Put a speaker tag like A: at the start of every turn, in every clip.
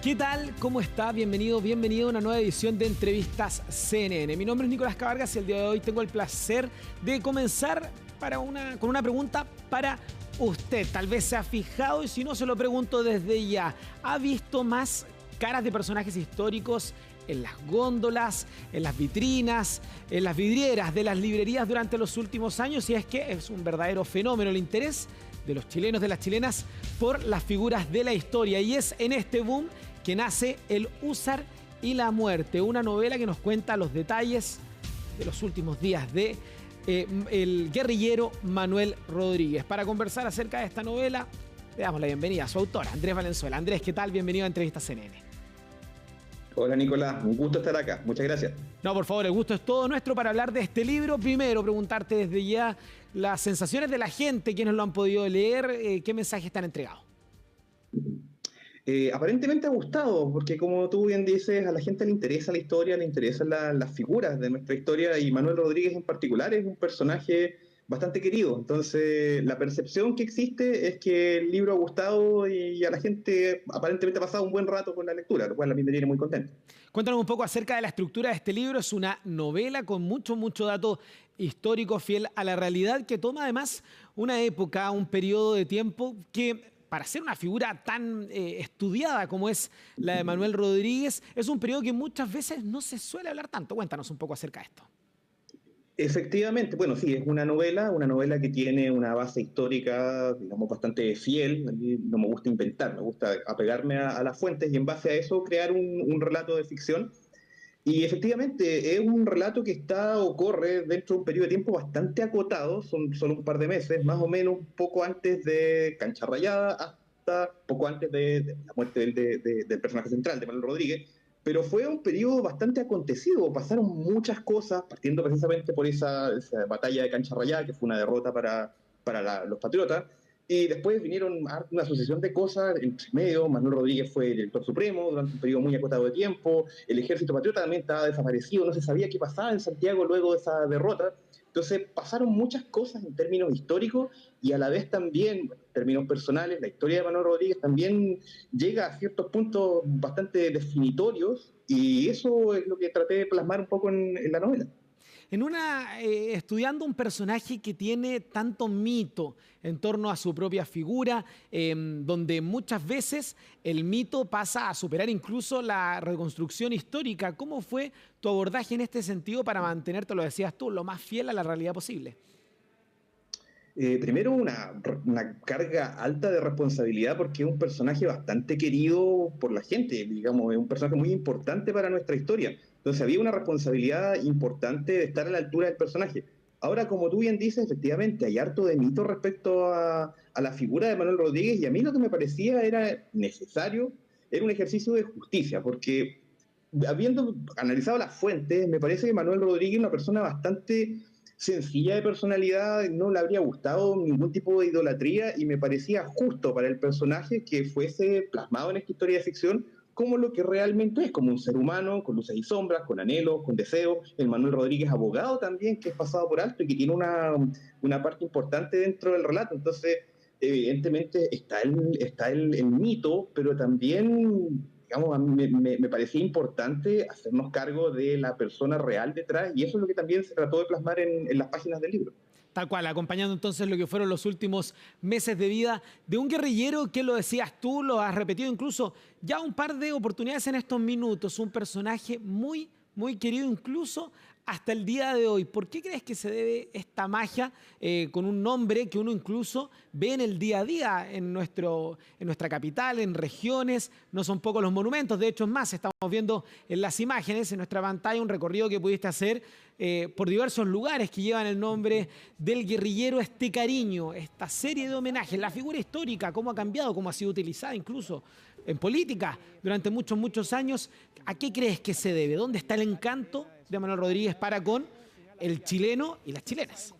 A: ¿Qué tal? ¿Cómo está? Bienvenido a una nueva edición de Entrevistas CNN. Mi nombre es Nicolás Cabargas y el día de hoy tengo el placer de comenzar con una pregunta para usted. Tal vez se ha fijado y si no se lo pregunto desde ya. ¿Ha visto más caras de personajes históricos en las góndolas, en las vitrinas, en las vidrieras de las librerías durante los últimos años? Y es que es un verdadero fenómeno el interés de los chilenos, de las chilenas, por las figuras de la historia. Y es en este boom que nace El Húsar y la Muerte, una novela que nos cuenta los detalles de los últimos días de el guerrillero Manuel Rodríguez. Para conversar acerca de esta novela, le damos la bienvenida a su autor, Andrés Valenzuela. Andrés, ¿qué tal? Bienvenido a Entrevistas CNN.
B: Hola Nicolás, un gusto estar acá, muchas gracias.
A: No, por favor, el gusto es todo nuestro para hablar de este libro. Primero, preguntarte desde ya las sensaciones de la gente, quienes lo han podido leer, qué mensajes están entregados.
B: Aparentemente ha gustado, porque como tú bien dices, a la gente le interesa la historia, le interesan las figuras de nuestra historia, y Manuel Rodríguez en particular es un personaje bastante querido. Entonces, la percepción que existe es que el libro ha gustado y a la gente aparentemente ha pasado un buen rato con la lectura, lo cual a mí me tiene muy contento.
A: Cuéntanos un poco acerca de la estructura de este libro. Es una novela con mucho dato histórico fiel a la realidad, que toma además una época, un periodo de tiempo que, para ser una figura tan estudiada como es la de Manuel Rodríguez, es un periodo que muchas veces no se suele hablar tanto. Cuéntanos un poco acerca de esto.
B: Efectivamente, bueno, sí, es una novela que tiene una base histórica, digamos, bastante fiel. A mí no me gusta inventar, me gusta apegarme a las fuentes y en base a eso crear un relato de ficción. Y efectivamente es un relato que ocurre dentro de un periodo de tiempo bastante acotado, son solo un par de meses, más o menos poco antes de Cancha Rayada hasta poco antes de la muerte del personaje central, de Manuel Rodríguez. Pero fue un periodo bastante acontecido, pasaron muchas cosas, partiendo precisamente por esa batalla de Cancha Rayada, que fue una derrota para los patriotas. Y después vinieron una sucesión de cosas entre medio. Manuel Rodríguez fue director supremo durante un periodo muy acotado de tiempo. El ejército patriota también estaba desaparecido, no se sabía qué pasaba en Santiago luego de esa derrota. Entonces pasaron muchas cosas en términos históricos y a la vez también, en términos personales, la historia de Manuel Rodríguez también llega a ciertos puntos bastante definitorios, y eso es lo que traté de plasmar un poco en la novela.
A: Estudiando un personaje que tiene tanto mito en torno a su propia figura, donde muchas veces el mito pasa a superar incluso la reconstrucción histórica. ¿Cómo fue tu abordaje en este sentido para mantenerte, lo decías tú, lo más fiel a la realidad posible?
B: Primero, una carga alta de responsabilidad, porque es un personaje bastante querido por la gente, digamos, es un personaje muy importante para nuestra historia. Entonces había una responsabilidad importante de estar a la altura del personaje. Ahora, como tú bien dices, efectivamente hay harto de mito respecto a la figura de Manuel Rodríguez, y a mí lo que me parecía era necesario, era un ejercicio de justicia, porque habiendo analizado las fuentes, me parece que Manuel Rodríguez es una persona bastante sencilla de personalidad, no le habría gustado ningún tipo de idolatría, y me parecía justo para el personaje que fuese plasmado en esta historia de ficción como lo que realmente es, como un ser humano, con luces y sombras, con anhelos, con deseos. El Manuel Rodríguez, abogado también, que es pasado por alto y que tiene una parte importante dentro del relato. Entonces, evidentemente está el mito, pero también, digamos, a mí me parecía importante hacernos cargo de la persona real detrás, y eso es lo que también se trató de plasmar en las páginas del libro.
A: Tal cual, acompañando entonces lo que fueron los últimos meses de vida de un guerrillero que, lo decías tú, lo has repetido incluso ya un par de oportunidades en estos minutos, un personaje muy querido incluso hasta el día de hoy. ¿Por qué crees que se debe esta magia con un nombre que uno incluso ve en el día a día en nuestra capital, en regiones? No son pocos los monumentos, de hecho es más, estamos viendo en las imágenes en nuestra pantalla un recorrido que pudiste hacer por diversos lugares que llevan el nombre del guerrillero. Este cariño, esta serie de homenajes, la figura histórica, cómo ha cambiado, cómo ha sido utilizada incluso en política durante muchos años. ¿A qué crees que se debe? ¿Dónde está el encanto de Manuel Rodríguez para con el chileno y las chilenas?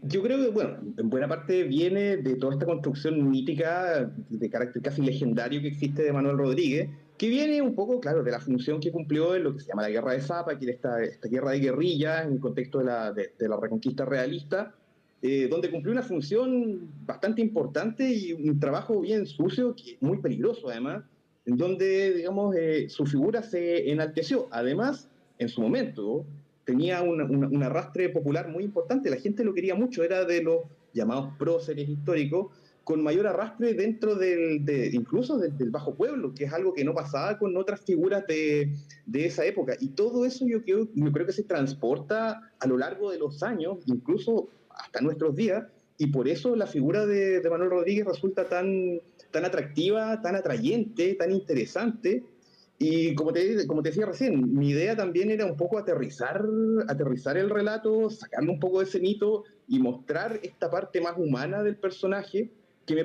B: Yo creo que, bueno, en buena parte viene de toda esta construcción mítica de carácter casi legendario que existe de Manuel Rodríguez, que viene un poco, claro, de la función que cumplió en lo que se llama la Guerra de Zapa, que era esta guerra de guerrilla en el contexto de la reconquista realista, donde cumplió una función bastante importante y un trabajo bien sucio, que muy peligroso además, en donde, digamos, su figura se enalteció. Además, en su momento, tenía un arrastre popular muy importante, la gente lo quería mucho, era de los llamados próceres históricos, con mayor arrastre dentro incluso del bajo pueblo, que es algo que no pasaba con otras figuras de esa época. Y todo eso yo creo que se transporta a lo largo de los años, incluso hasta nuestros días, y por eso la figura de Manuel Rodríguez resulta tan atractiva, tan atrayente, tan interesante. Y como te decía recién, mi idea también era un poco aterrizar el relato, sacarle un poco de ese mito y mostrar esta parte más humana del personaje que me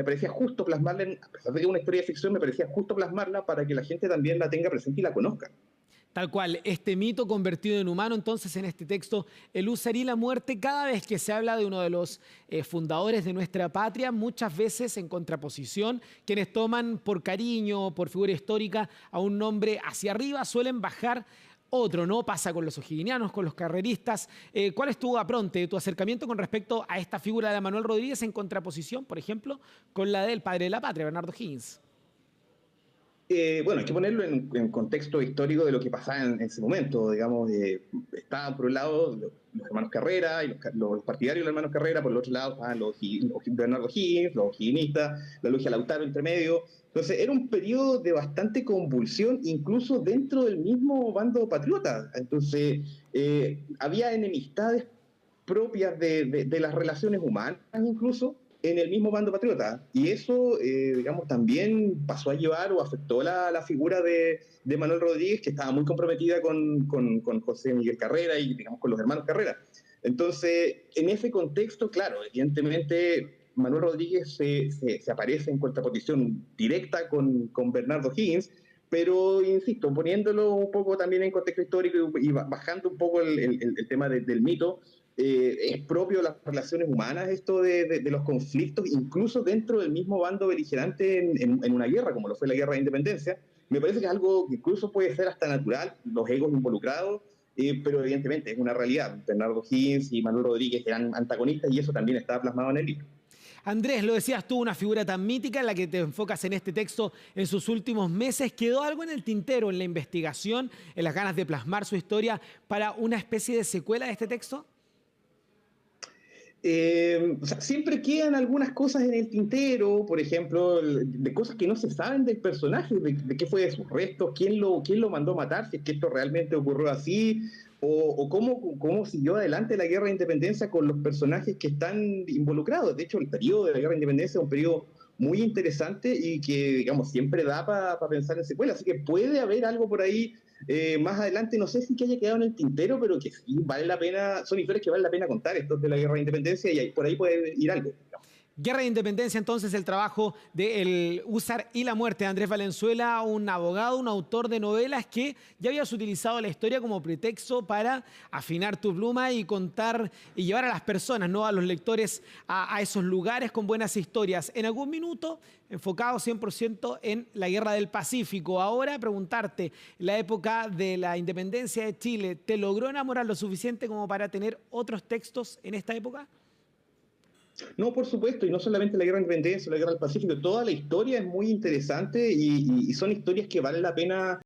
B: parecía justo plasmarla, a pesar de que es una historia de ficción, me parecía justo plasmarla para que la gente también la tenga presente y la conozca.
A: Tal cual, este mito convertido en humano, entonces en este texto, el Usarí y la muerte, cada vez que se habla de uno de los fundadores de nuestra patria, muchas veces en contraposición, quienes toman por cariño, por figura histórica, a un nombre hacia arriba, suelen bajar otro, ¿no? Pasa con los o'higginianos, con los carreristas. ¿Cuál es tu apronte, tu acercamiento con respecto a esta figura de Manuel Rodríguez en contraposición, por ejemplo, con la del padre de la patria, Bernardo Higgins?
B: Bueno, hay que ponerlo en contexto histórico de lo que pasaba en ese momento. Digamos, estaban por un lado los hermanos Carrera y los partidarios de los hermanos Carrera, por el otro lado estaban los Bernardo Higgins, los higginistas, la logia Lautaro entre medio. Entonces era un periodo de bastante convulsión, incluso dentro del mismo bando patriota. Entonces había enemistades propias de las relaciones humanas incluso en el mismo bando patriota. Y eso, digamos, también pasó a llevar o afectó la figura de Manuel Rodríguez, que estaba muy comprometida con José Miguel Carrera y, digamos, con los hermanos Carrera. Entonces, en ese contexto, claro, evidentemente Manuel Rodríguez se aparece en contraposición directa con Bernardo Higgins, pero, insisto, poniéndolo un poco también en contexto histórico y bajando un poco el tema del mito, es propio de las relaciones humanas esto de los conflictos, incluso dentro del mismo bando beligerante en una guerra, como lo fue la Guerra de Independencia. Me parece que es algo que incluso puede ser hasta natural, los egos involucrados, pero evidentemente es una realidad. Bernardo Higgins y Manuel Rodríguez eran antagonistas y eso también está plasmado en el libro.
A: Andrés, lo decías tú, una figura tan mítica en la que te enfocas en este texto en sus últimos meses. ¿Quedó algo en el tintero, en la investigación, en las ganas de plasmar su historia para una especie de secuela de este texto?
B: O sea, siempre quedan algunas cosas en el tintero, por ejemplo, de cosas que no se saben del personaje, de qué fue de sus restos, quién lo mandó a matar, si es que esto realmente ocurrió así, o cómo siguió adelante la Guerra de Independencia con los personajes que están involucrados. De hecho, el periodo de la Guerra de Independencia es un periodo muy interesante y que, digamos, siempre da para pensar en secuelas, así que puede haber algo por ahí más adelante, no sé si que haya quedado en el tintero, pero que sí vale la pena, son historias que vale la pena contar, estos de la Guerra de Independencia, y por ahí puede ir algo.
A: Guerra de Independencia, entonces, el trabajo de El Húsar y la muerte de Andrés Valenzuela, un abogado, un autor de novelas que ya habías utilizado la historia como pretexto para afinar tu pluma y contar y llevar a las personas, ¿no? A los lectores a esos lugares con buenas historias. En algún minuto, enfocado 100% en la Guerra del Pacífico. Ahora, preguntarte, la época de la independencia de Chile, ¿te logró enamorar lo suficiente como para tener otros textos en esta época?
B: No, por supuesto, y no solamente la Guerra de Independencia, la Guerra del Pacífico, toda la historia es muy interesante y son historias que vale la pena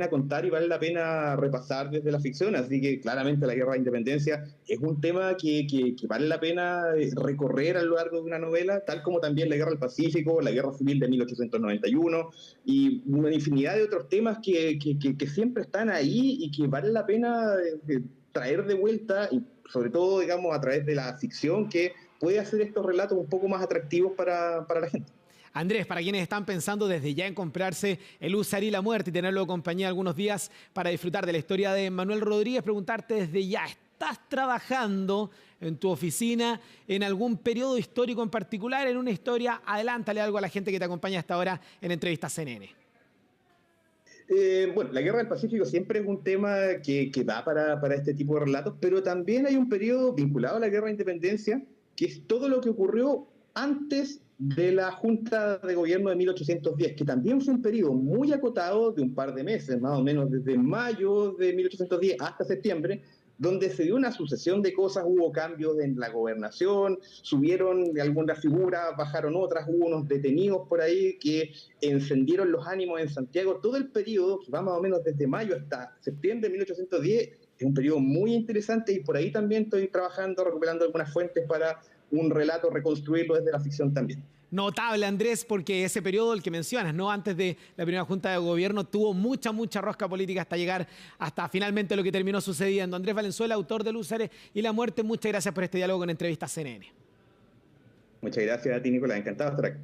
B: contar y vale la pena repasar desde la ficción, así que claramente la Guerra de Independencia es un tema que vale la pena recorrer a lo largo de una novela, tal como también la Guerra del Pacífico, la Guerra Civil de 1891 y una infinidad de otros temas que siempre están ahí y que vale la pena traer de vuelta, y sobre todo, digamos, a través de la ficción que puede hacer estos relatos un poco más atractivos para la gente.
A: Andrés, para quienes están pensando desde ya en comprarse El Húsar y la muerte y tenerlo de compañía algunos días para disfrutar de la historia de Manuel Rodríguez, preguntarte desde ya, ¿estás trabajando en tu oficina en algún periodo histórico en particular, en una historia? Adelántale algo a la gente que te acompaña hasta ahora en Entrevistas CNN.
B: Bueno, la Guerra del Pacífico siempre es un tema que da para este tipo de relatos, pero también hay un periodo vinculado a la Guerra de Independencia, que es todo lo que ocurrió antes de la Junta de Gobierno de 1810, que también fue un periodo muy acotado de un par de meses, más o menos desde mayo de 1810 hasta septiembre, donde se dio una sucesión de cosas, hubo cambios en la gobernación, subieron algunas figuras, bajaron otras, hubo unos detenidos por ahí que encendieron los ánimos en Santiago. Todo el periodo, que va más o menos desde mayo hasta septiembre de 1810, es un periodo muy interesante y por ahí también estoy trabajando, recuperando algunas fuentes para un relato, reconstruirlo desde la ficción también.
A: Notable, Andrés, porque ese periodo, el que mencionas, ¿no? Antes de la primera Junta de Gobierno, tuvo mucha rosca política hasta llegar hasta finalmente lo que terminó sucediendo. Andrés Valenzuela, autor de Lúzares y la muerte, muchas gracias por este diálogo con Entrevistas CNN.
B: Muchas gracias a ti, Nicolás. Encantado de estar aquí.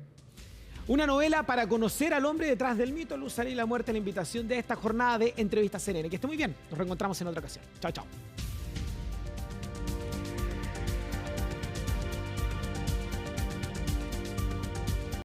A: Una novela para conocer al hombre detrás del mito, Lúzares y la muerte, la invitación de esta jornada de Entrevistas CNN. Que esté muy bien. Nos reencontramos en otra ocasión. Chao, chao.